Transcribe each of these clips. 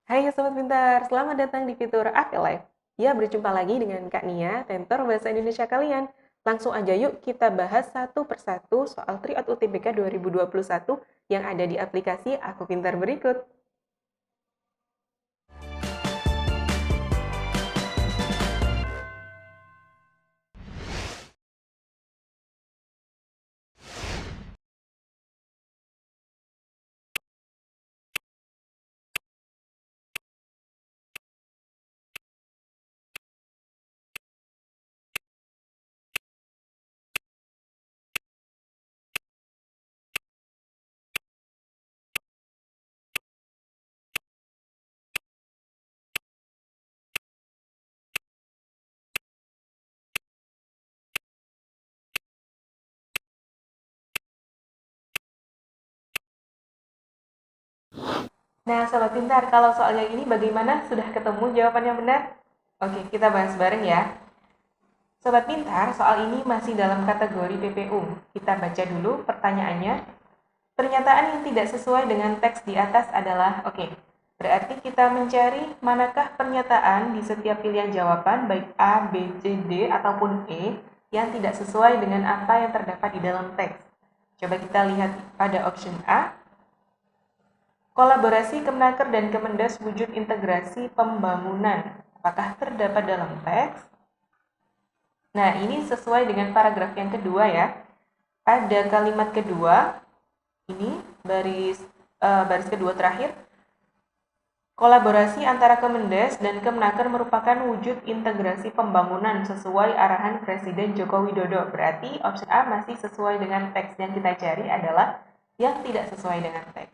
Hai Sobat Pintar, selamat datang di fitur Afterlife. Ya, berjumpa lagi dengan Kak Nia, tentor bahasa Indonesia kalian. Langsung aja yuk kita bahas satu persatu soal Tryout UTBK 2021 yang ada di aplikasi Aku Pintar berikut. Nah, Sobat Pintar, kalau soal yang ini bagaimana? Sudah ketemu jawaban yang benar? Oke, kita bahas bareng ya. Sobat Pintar, soal ini masih dalam kategori PPU. Kita baca dulu pertanyaannya. Pernyataan yang tidak sesuai dengan teks di atas adalah, oke, berarti kita mencari manakah pernyataan di setiap pilihan jawaban, baik A, B, C, D, ataupun E, yang tidak sesuai dengan apa yang terdapat di dalam teks. Coba kita lihat pada option A, kolaborasi Kemnaker dan Kemendas wujud integrasi pembangunan. Apakah terdapat dalam teks? Nah, ini sesuai dengan paragraf yang kedua ya. Pada kalimat kedua, ini baris kedua terakhir, kolaborasi antara Kemendes dan Kemnaker merupakan wujud integrasi pembangunan sesuai arahan Presiden Joko Widodo. Berarti option A masih sesuai dengan teks yang kita cari adalah yang tidak sesuai dengan teks.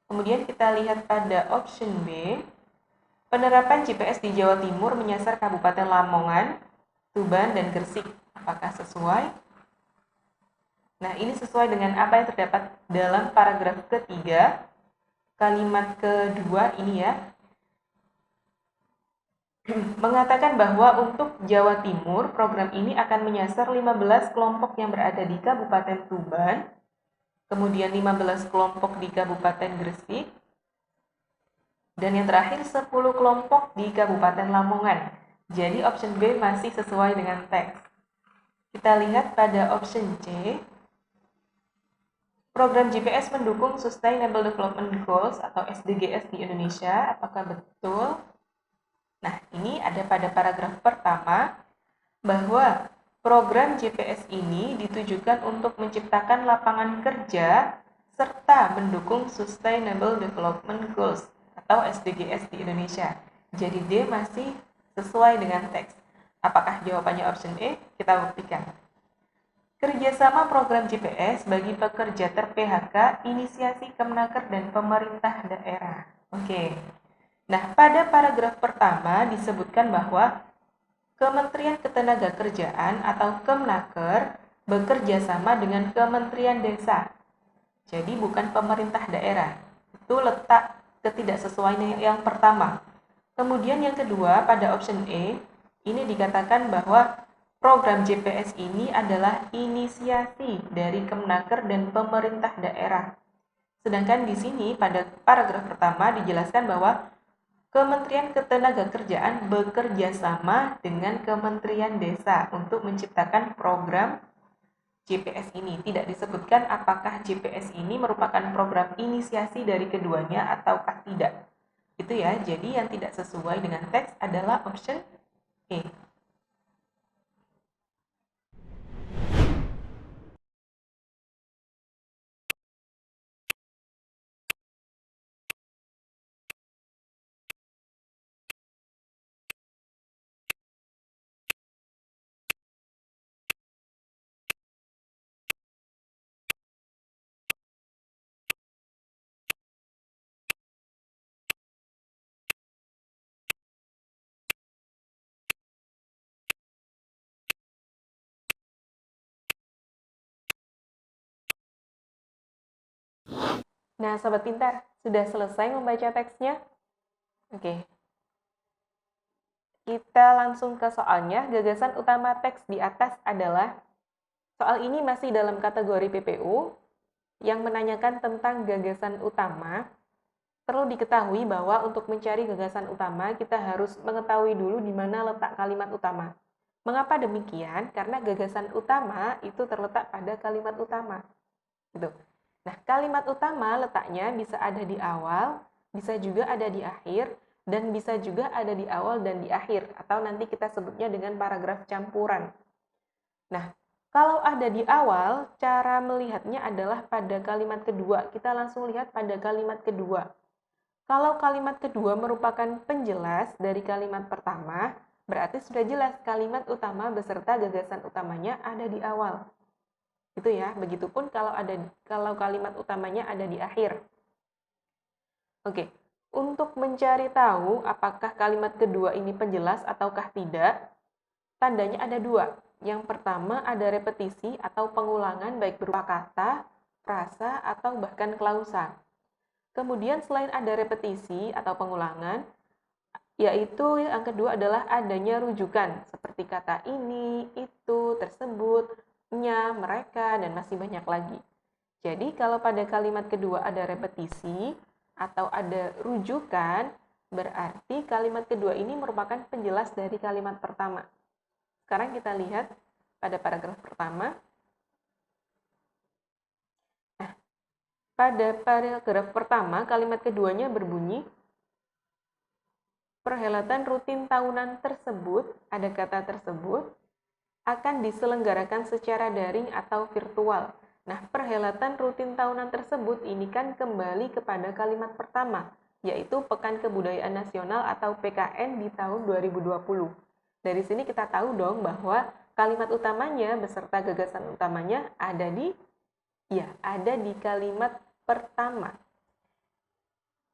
Kemudian kita lihat pada option B, penerapan GPS di Jawa Timur menyasar Kabupaten Lamongan, Tuban, dan Gresik. Apakah sesuai? Nah, ini sesuai dengan apa yang terdapat dalam paragraf ketiga, kalimat kedua ini ya, mengatakan bahwa untuk Jawa Timur, program ini akan menyasar 15 kelompok yang berada di Kabupaten Tuban, kemudian 15 kelompok di Kabupaten Gresik, dan yang terakhir 10 kelompok di Kabupaten Lamongan. Jadi option B masih sesuai dengan teks. Kita lihat pada option C, program GPS mendukung Sustainable Development Goals atau SDGs di Indonesia. Apakah betul? Nah, ini ada pada paragraf pertama bahwa program GPS ini ditujukan untuk menciptakan lapangan kerja serta mendukung Sustainable Development Goals atau SDGs di Indonesia. Jadi D masih sesuai dengan teks. Apakah jawabannya option E? Kita buktikan. Kerjasama program GPS bagi pekerja ter-PHK, inisiasi Kemnaker dan pemerintah daerah. Oke. Nah, pada paragraf pertama disebutkan bahwa Kementerian Ketenagakerjaan atau Kemnaker bekerja sama dengan Kementerian Desa. Jadi bukan pemerintah daerah. Itu letak ketidaksesuaian yang pertama. Kemudian yang kedua pada option E, ini dikatakan bahwa program GPS ini adalah inisiasi dari Kemnaker dan pemerintah daerah. Sedangkan di sini pada paragraf pertama dijelaskan bahwa Kementerian Ketenagakerjaan bekerja sama dengan Kementerian Desa untuk menciptakan program GPS ini. Tidak disebutkan apakah GPS ini merupakan program inisiasi dari keduanya ataukah tidak. Itu ya, jadi yang tidak sesuai dengan teks adalah option E. Nah, Sobat Pintar, sudah selesai membaca teksnya? Oke, kita langsung ke soalnya. Gagasan utama teks di atas adalah, soal ini masih dalam kategori PPU, yang menanyakan tentang gagasan utama. perlu diketahui bahwa untuk mencari gagasan utama, kita harus mengetahui dulu di mana letak kalimat utama. Mengapa demikian? Karena gagasan utama itu terletak pada kalimat utama. Gitu. Nah, kalimat utama letaknya bisa ada di awal, bisa juga ada di akhir, dan bisa juga ada di awal dan di akhir, atau nanti kita sebutnya dengan paragraf campuran. Nah, kalau ada di awal, cara melihatnya adalah pada kalimat kedua. Kita langsung lihat pada kalimat kedua. Kalau kalimat kedua merupakan penjelas dari kalimat pertama, berarti sudah jelas kalimat utama beserta gagasan utamanya ada di awal. Gitu ya. Begitupun kalau kalimat utamanya ada di akhir. Oke. Untuk mencari tahu apakah kalimat kedua ini penjelas ataukah tidak, tandanya ada dua. Yang pertama ada repetisi atau pengulangan baik berupa kata, frasa, atau bahkan klausa. Kemudian selain ada repetisi atau pengulangan, yaitu yang kedua adalah adanya rujukan seperti kata ini, itu, tersebut, nya, mereka, dan masih banyak lagi. Jadi kalau pada kalimat kedua ada repetisi atau ada rujukan, berarti kalimat kedua ini merupakan penjelas dari kalimat pertama. Sekarang kita lihat pada paragraf pertama. Nah, pada paragraf pertama, kalimat keduanya berbunyi, perhelatan rutin tahunan tersebut, ada kata tersebut, akan diselenggarakan secara daring atau virtual. Nah, perhelatan rutin tahunan tersebut ini kan kembali kepada kalimat pertama, yaitu Pekan Kebudayaan Nasional atau PKN di tahun 2020. Dari sini kita tahu dong bahwa kalimat utamanya beserta gagasan utamanya ada di kalimat pertama.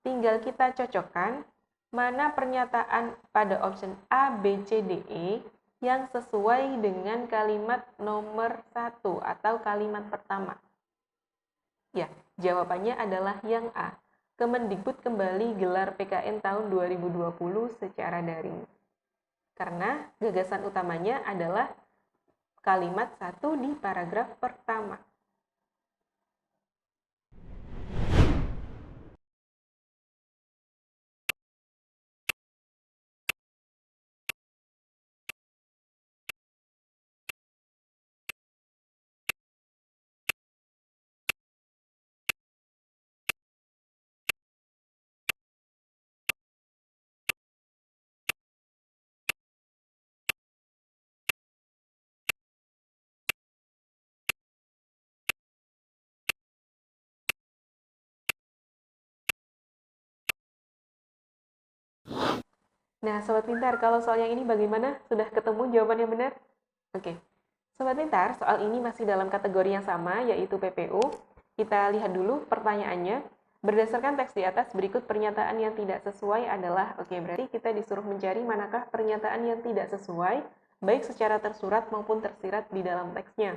Tinggal kita cocokkan mana pernyataan pada option A, B, C, D, E yang sesuai dengan kalimat nomor 1 atau kalimat pertama. Ya, jawabannya adalah yang A. Kemendikbud kembali gelar PKN tahun 2020 secara daring. Karena gagasan utamanya adalah kalimat 1 di paragraf pertama. Nah, Sobat Pintar, kalau soal yang ini bagaimana? Sudah ketemu jawaban yang benar? Oke. Sobat Pintar, soal ini masih dalam kategori yang sama, yaitu PPU. Kita lihat dulu pertanyaannya. Berdasarkan teks di atas, berikut pernyataan yang tidak sesuai adalah, berarti kita disuruh mencari manakah pernyataan yang tidak sesuai, baik secara tersurat maupun tersirat di dalam teksnya.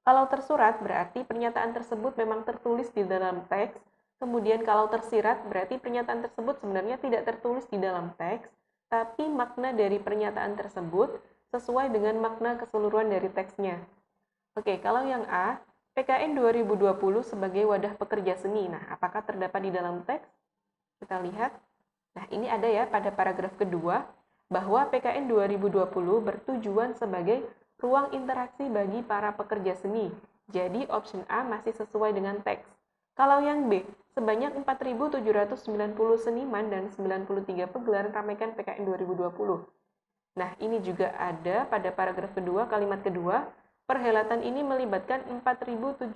Kalau tersurat, berarti pernyataan tersebut memang tertulis di dalam teks. Kemudian kalau tersirat, berarti pernyataan tersebut sebenarnya tidak tertulis di dalam teks, tapi makna dari pernyataan tersebut sesuai dengan makna keseluruhan dari teksnya. Oke, kalau yang A, PKN 2020 sebagai wadah pekerja seni. Nah, apakah terdapat di dalam teks? Kita lihat. Nah, ini ada ya pada paragraf kedua, bahwa PKN 2020 bertujuan sebagai ruang interaksi bagi para pekerja seni. Jadi, option A masih sesuai dengan teks. Kalau yang B, sebanyak 4.790 seniman dan 93 pegelaran ramaikan PKN 2020. Nah, ini juga ada pada paragraf kedua, kalimat kedua, perhelatan ini melibatkan 4.790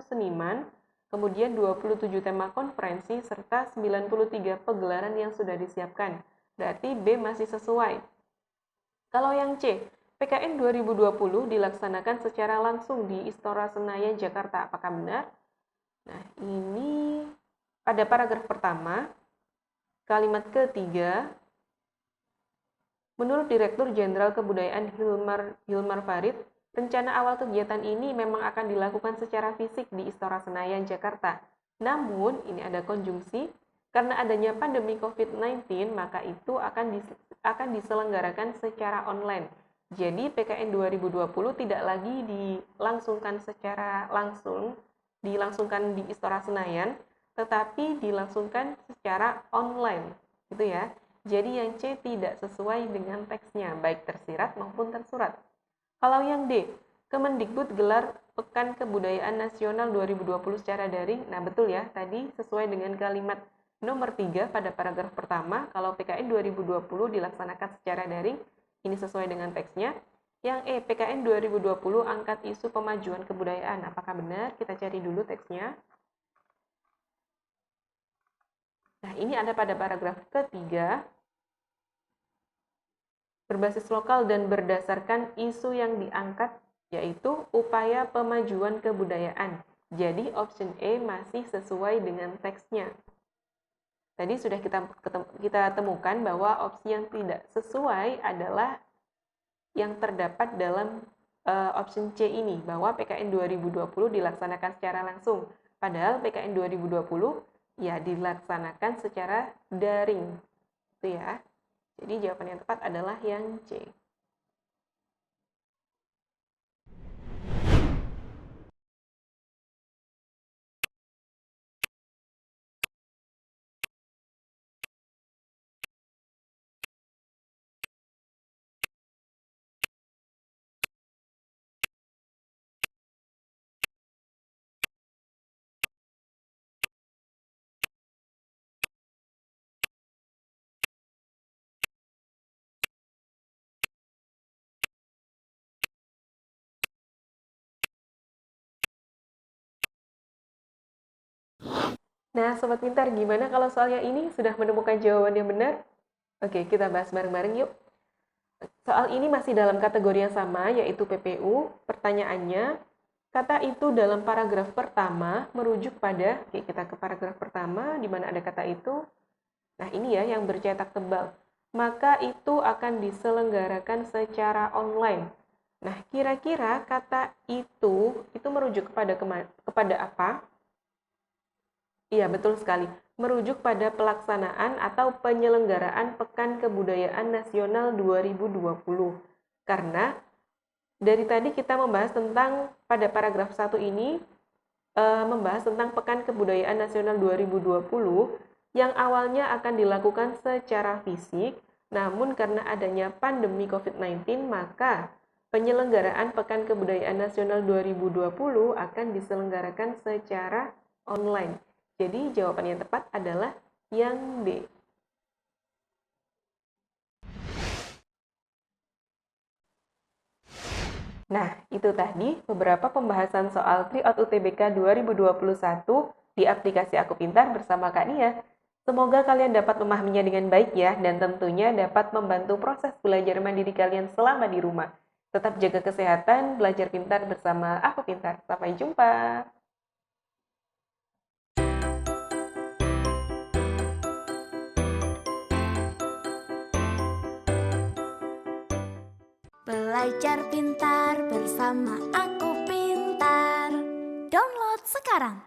seniman, kemudian 27 tema konferensi, serta 93 pegelaran yang sudah disiapkan. Berarti B masih sesuai. Kalau yang C, PKN 2020 dilaksanakan secara langsung di Istora Senayan, Jakarta. Apakah benar? Nah, ini pada paragraf pertama, kalimat ketiga, menurut Direktur Jenderal Kebudayaan Hilmar Farid, rencana awal kegiatan ini memang akan dilakukan secara fisik di Istora Senayan, Jakarta. Namun, ini ada konjungsi, karena adanya pandemi COVID-19, maka itu akan diselenggarakan secara online. Jadi, PKN 2020 tidak lagi dilangsungkan secara langsung, dilangsungkan di Istora Senayan, tetapi dilangsungkan secara online, gitu ya. Jadi yang C tidak sesuai dengan teksnya, baik tersirat maupun tersurat. Kalau yang D, Kemendikbud gelar Pekan Kebudayaan Nasional 2020 secara daring. Nah, betul ya, tadi sesuai dengan kalimat nomor 3 pada paragraf pertama, kalau PKN 2020 dilaksanakan secara daring, ini sesuai dengan teksnya. Yang E, PKN 2020 angkat isu pemajuan kebudayaan. Apakah benar? Kita cari dulu teksnya. Nah, ini ada pada paragraf ketiga. Berbasis lokal dan berdasarkan isu yang diangkat, yaitu upaya pemajuan kebudayaan. Jadi, option E masih sesuai dengan teksnya. Tadi sudah kita temukan bahwa opsi yang tidak sesuai adalah yang terdapat dalam option C ini, bahwa PKN 2020 dilaksanakan secara langsung. Padahal PKN 2020 ya dilaksanakan secara daring. Itu ya. Jadi jawaban yang tepat adalah yang C. Nah, Sobat Pintar, gimana kalau soalnya ini sudah menemukan jawaban yang benar? Oke, kita bahas bareng-bareng yuk. Soal ini masih dalam kategori yang sama, yaitu PPU. Pertanyaannya, kata itu dalam paragraf pertama merujuk pada, oke, kita ke paragraf pertama, di mana ada kata itu. Nah, ini ya yang bercetak tebal. Maka itu akan diselenggarakan secara online. Nah, kira-kira kata itu merujuk kepada apa? Iya, betul sekali. Merujuk pada pelaksanaan atau penyelenggaraan Pekan Kebudayaan Nasional 2020. Karena dari tadi kita membahas tentang, pada paragraf 1 ini, membahas tentang Pekan Kebudayaan Nasional 2020 yang awalnya akan dilakukan secara fisik, namun karena adanya pandemi COVID-19, maka penyelenggaraan Pekan Kebudayaan Nasional 2020 akan diselenggarakan secara online. Jadi jawaban yang tepat adalah yang D. Nah, itu tadi beberapa pembahasan soal Tryout UTBK 2021 di aplikasi Aku Pintar bersama Kak Nia. Semoga kalian dapat memahaminya dengan baik ya, dan tentunya dapat membantu proses belajar mandiri kalian selama di rumah. Tetap jaga kesehatan, belajar pintar bersama Aku Pintar. Sampai jumpa. Belajar pintar bersama Aku Pintar. Download sekarang.